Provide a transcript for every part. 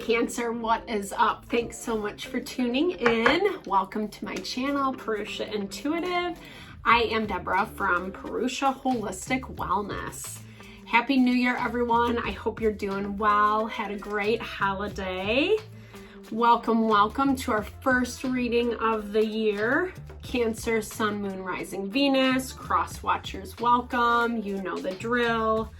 Cancer, what is up? Thanks so much for tuning in. Welcome to my channel, Purusha Intuitive. I am Deborah from Purusha Holistic Wellness. Happy New Year, everyone. I hope you're doing well. Had a great holiday. Welcome to our first reading of the year. Cancer, Sun, Moon, Rising, Venus. Cross watchers, welcome. You know the drill.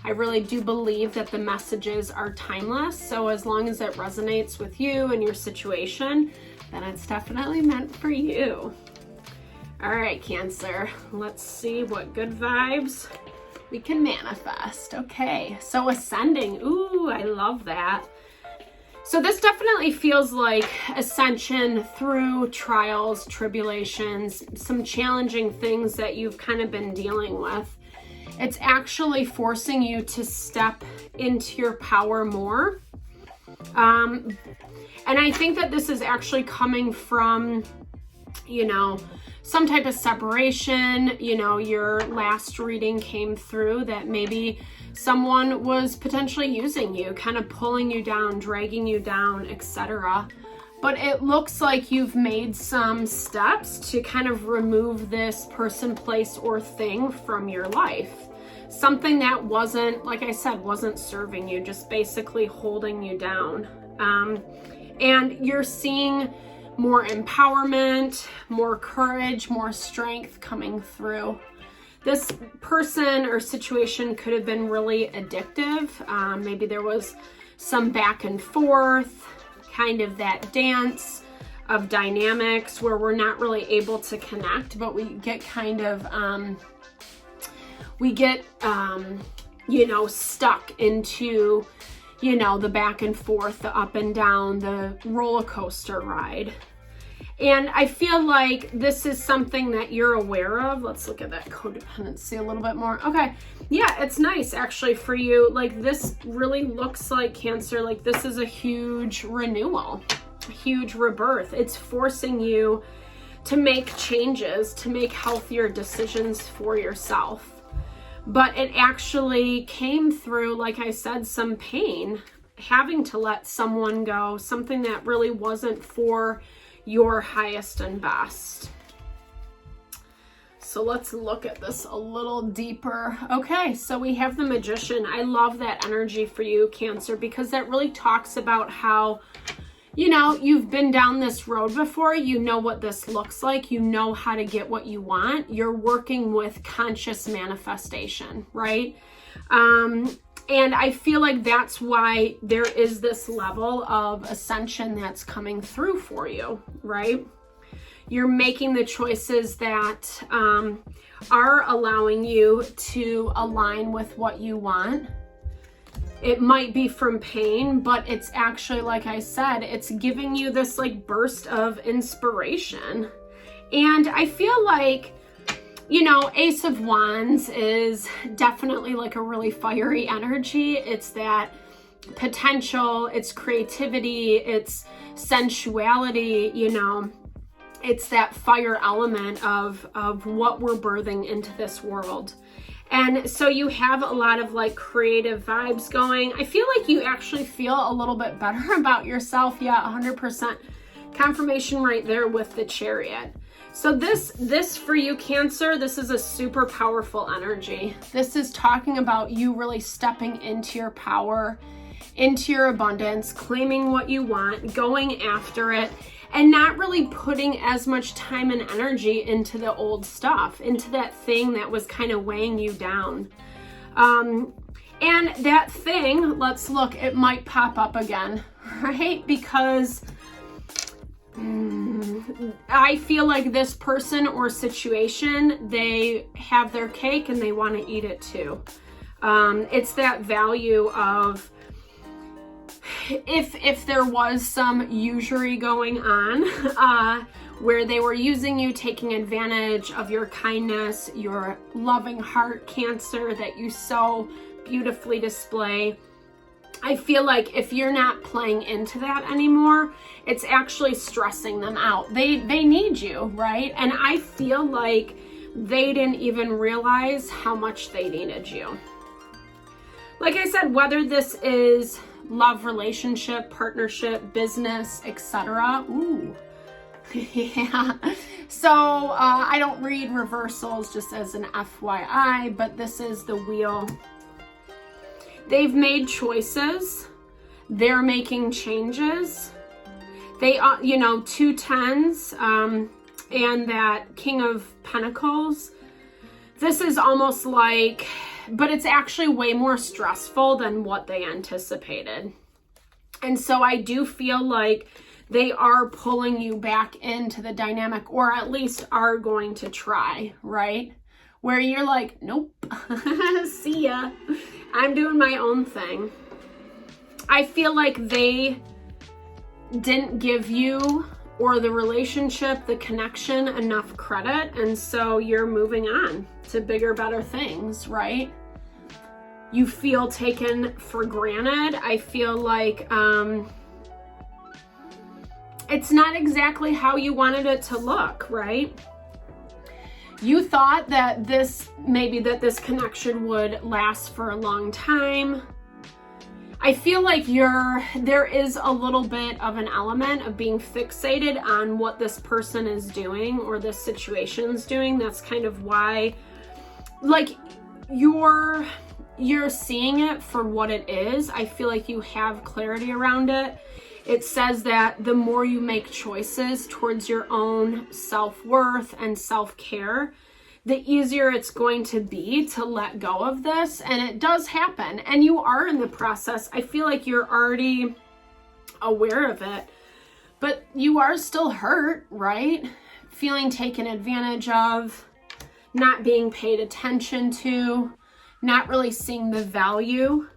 I really do believe that the messages are timeless, so as long as it resonates with you and your situation, then it's definitely meant for you. All right, Cancer, let's see what good vibes we can manifest. Okay, so ascending. Ooh, I love that. So this definitely feels like ascension through trials, tribulations, some challenging things that you've kind of been dealing with. It's actually forcing you to step into your power more. And I think that this is actually coming from, some type of separation. Your last reading came through that maybe someone was potentially using you, kind of pulling you down, dragging you down, etc. But it looks like you've made some steps to kind of remove this person, place, or thing from your life. Something that wasn't, like I said, wasn't serving you, just basically holding you down. And you're seeing more empowerment, more courage, more strength coming through. This person or situation could have been really addictive. Maybe there was some back and forth, kind of that dance of dynamics where we're not really able to connect, but we get kind of, stuck into, the back and forth, the up and down, the roller coaster ride. And I feel like this is something that you're aware of. Let's look at that codependency a little bit more. Okay. Yeah, it's nice actually for you. Like this really looks like, Cancer, like this is a huge renewal, a huge rebirth. It's forcing you to make changes, to make healthier decisions for yourself. But it actually came through, like I said, some pain, having to let someone go, something that really wasn't for your highest and best. So let's look at this a little deeper. Okay, so we have the Magician. I love that energy for you, Cancer, because that really talks about how, you've been down this road before. You know what this looks like. You know how to get what you want. You're working with conscious manifestation, right? And I feel like that's why there is this level of ascension that's coming through for you, right? You're making the choices that are allowing you to align with what you want. It might be from pain, but it's actually, like I said, it's giving you this like burst of inspiration. And I feel like, Ace of Wands is definitely like a really fiery energy. It's that potential, it's creativity, it's sensuality, it's that fire element of what we're birthing into this world. And so you have a lot of like creative vibes going. I feel like you actually feel a little bit better about yourself. Yeah, 100% confirmation right there with the Chariot. So this for you, Cancer, this is a super powerful energy. This is talking about you really stepping into your power, into your abundance, claiming what you want, going after it, and not really putting as much time and energy into the old stuff, into that thing that was kind of weighing you down. And that thing, let's look, it might pop up again, right? Because I feel like this person or situation, they have their cake and they want to eat it too. It's that value of, if there was some usury going on, where they were using you, taking advantage of your kindness, your loving heart, Cancer, that you so beautifully display. I feel like if you're not playing into that anymore, it's actually stressing them out. They need you, right? And I feel like they didn't even realize how much they needed you. Like I said, whether this is love, relationship, partnership, business, etc. Ooh. Yeah. So I don't read reversals, just as an FYI, but this is the wheel. They've made choices. They're making changes. They, you know, 2 10s and that King of Pentacles. This is almost like, but it's actually way more stressful than what they anticipated. And so I do feel like they are pulling you back into the dynamic, or at least are going to try, right? Where you're like, nope, see ya. I'm doing my own thing. I feel like they didn't give you or the relationship, the connection, enough credit. And so you're moving on to bigger, better things, right? You feel taken for granted. I feel like it's not exactly how you wanted it to look, right? You thought that this connection would last for a long time. I feel like there is a little bit of an element of being fixated on what this person is doing or this situation's doing. That's kind of why, like, you're seeing it for what it is. I feel like you have clarity around it. It says that the more you make choices towards your own self-worth and self-care, the easier it's going to be to let go of this. And it does happen. And you are in the process. I feel like you're already aware of it, but you are still hurt, right? Feeling taken advantage of, not being paid attention to, not really seeing the value.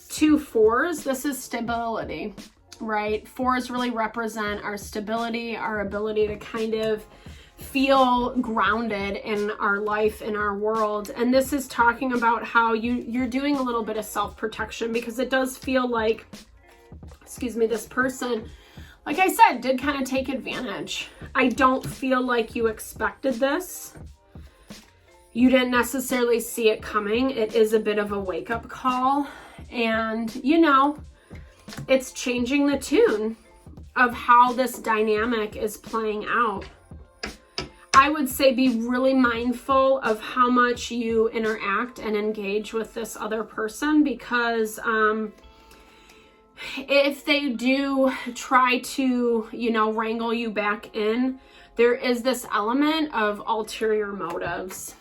2 4s, this is stability, right? 4s really represent our stability, our ability to kind of feel grounded in our life, in our world. And this is talking about how you're doing a little bit of self-protection, because it does feel like, this person, like I said, did kind of take advantage. I don't feel like you expected this. You didn't necessarily see it coming. It is a bit of a wake-up call. And, you know, it's changing the tune of how this dynamic is playing out. I would say be really mindful of how much you interact and engage with this other person, because if they do try to, you know, wrangle you back in, there is this element of ulterior motives.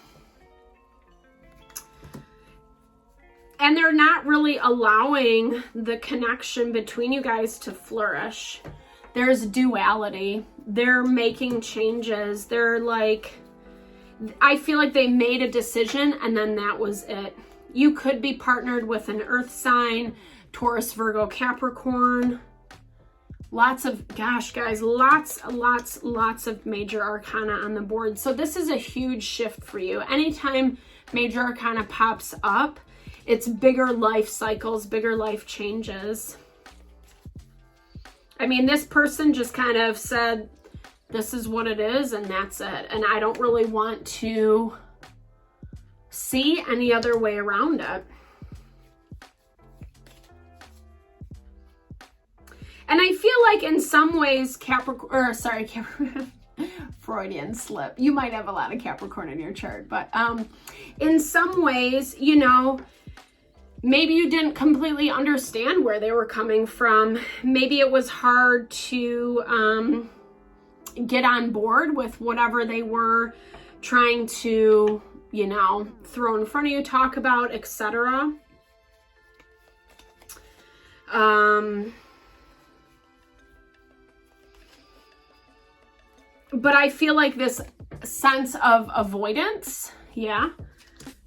And they're not really allowing the connection between you guys to flourish. There's duality. They're making changes. They're like, I feel like they made a decision and then that was it. You could be partnered with an earth sign, Taurus, Virgo, Capricorn. Lots of, gosh, guys, lots of major arcana on the board. So this is a huge shift for you. Anytime major arcana pops up, it's bigger life cycles, bigger life changes. I mean, this person just kind of said, this is what it is, and that's it. And I don't really want to see any other way around it. And I feel like in some ways, Freudian slip. You might have a lot of Capricorn in your chart, but in some ways, you know, maybe you didn't completely understand where they were coming from. Maybe it was hard to get on board with whatever they were trying to, you know, throw in front of you, talk about, etc. But I feel like this sense of avoidance,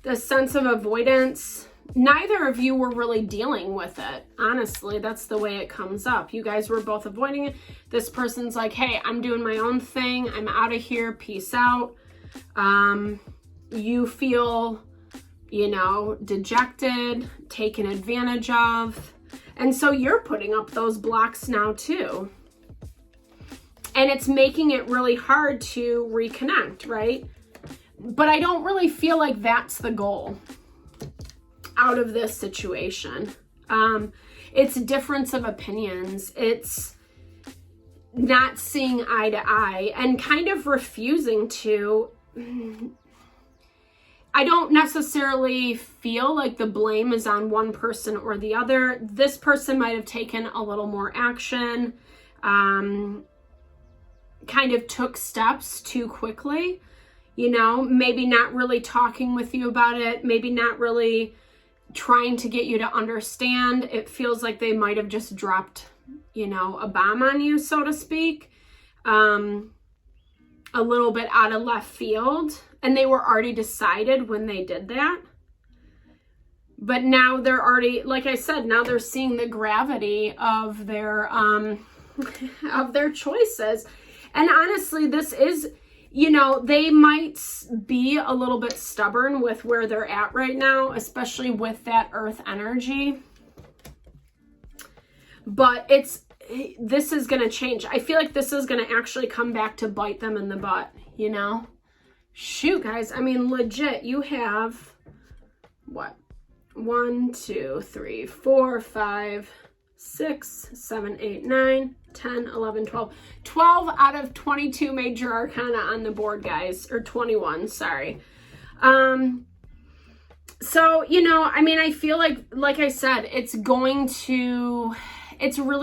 this sense of avoidance, neither of you were really dealing with it. Honestly, that's the way it comes up. You guys were both avoiding it. This person's like, hey, I'm doing my own thing. I'm out of here. Peace out. You feel, you know, dejected, taken advantage of. And so you're putting up those blocks now too. And it's making it really hard to reconnect, right? But I don't really feel like that's the goal. out of this situation. It's a difference of opinions. It's not seeing eye to eye and kind of refusing to. I don't necessarily feel like the blame is on one person or the other. This person might have taken a little more action, kind of took steps too quickly, you know, maybe not really talking with you about it, maybe not really trying to get you to understand. It feels like they might have just dropped, you know, a bomb on you, so to speak, a little bit out of left field. And they were already decided when they did that. But now they're already, like I said, now they're seeing the gravity of their choices. And honestly, this is, you know, they might be a little bit stubborn with where they're at right now, especially with that earth energy. But this is going to change. I feel like this is going to actually come back to bite them in the butt, you know? Shoot, guys, I mean, legit, you have, what, 1, 2, 3, 4, 5, 6, 7, 8, 9, 10, 11, 12. 12 out of 22 major arcana on the board, guys, or 21, sorry. So, you know, I mean, I feel like I said, it's really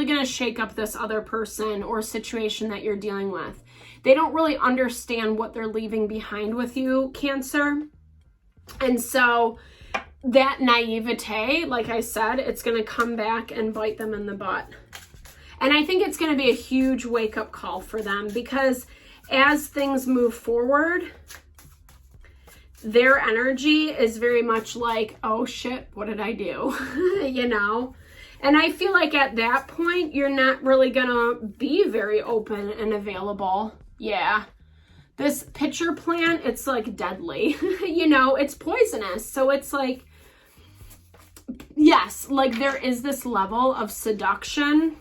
going to shake up this other person or situation that you're dealing with. They don't really understand what they're leaving behind with you, Cancer. And so that naivete, like I said, it's going to come back and bite them in the butt. And I think it's going to be a huge wake-up call for them, because as things move forward, their energy is very much like, oh shit, what did I do? You know? And I feel like at that point, you're not really going to be very open and available. Yeah, this pitcher plant, it's like deadly, you know, it's poisonous. So it's like, yes, like there is this level of seduction,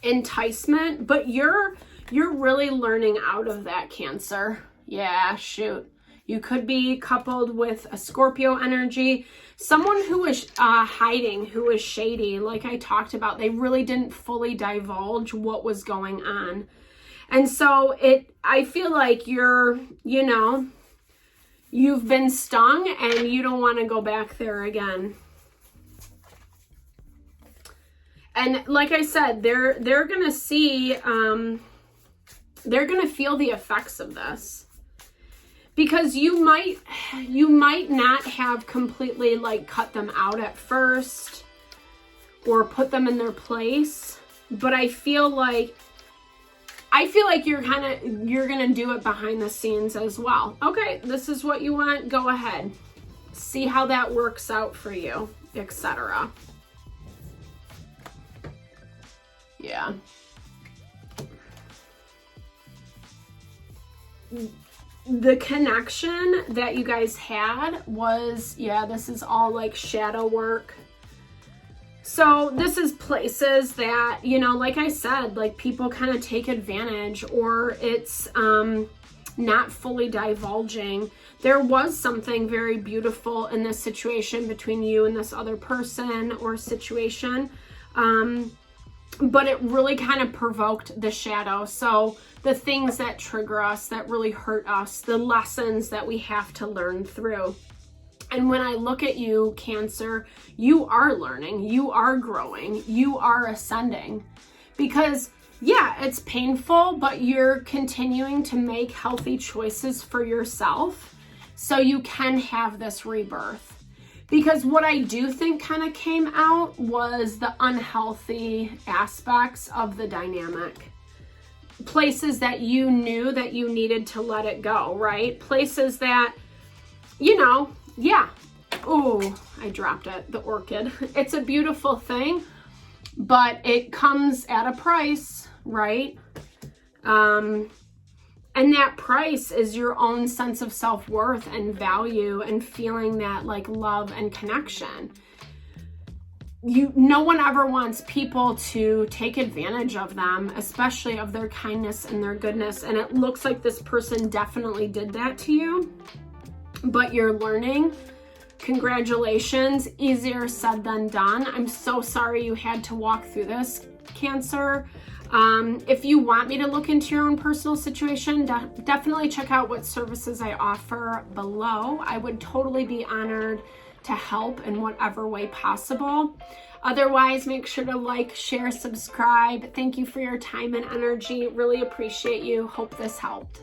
enticement, but you're really learning out of that, Cancer. Yeah, shoot. You could be coupled with a Scorpio energy, someone who is hiding, who is shady. Like I talked about, they really didn't fully divulge what was going on. And so I feel like you're, you know, you've been stung and you don't want to go back there again. And like I said, they're going to see, they're going to feel the effects of this, because you might not have completely like cut them out at first or put them in their place, but I feel like you're going to do it behind the scenes as well. Okay, this is what you want. Go ahead. See how that works out for you, etc. Yeah. The connection that you guys had was, yeah, this is all like shadow work. So this is places that, you know, like I said, like people kind of take advantage, or it's not fully divulging. There was something very beautiful in this situation between you and this other person or situation. But it really kind of provoked the shadow. So the things that trigger us, that really hurt us, the lessons that we have to learn through. And when I look at you, Cancer, you are learning, you are growing, you are ascending. Because, yeah, it's painful, but you're continuing to make healthy choices for yourself so you can have this rebirth. Because what I do think kind of came out was the unhealthy aspects of the dynamic. Places that you knew that you needed to let it go, right? Places that, you know, yeah. Oh, I dropped it, the orchid. It's a beautiful thing, but it comes at a price, right? And that price is your own sense of self-worth and value and feeling that like love and connection. No one ever wants people to take advantage of them, especially of their kindness and their goodness. And it looks like this person definitely did that to you, but you're learning Congratulations, easier said than done. I'm so sorry you had to walk through this, Cancer. If you want me to look into your own personal situation, definitely check out what services I offer below. I would totally be honored to help in whatever way possible. Otherwise, make sure to like, share, subscribe. Thank you for your time and energy. Really appreciate you. Hope this helped.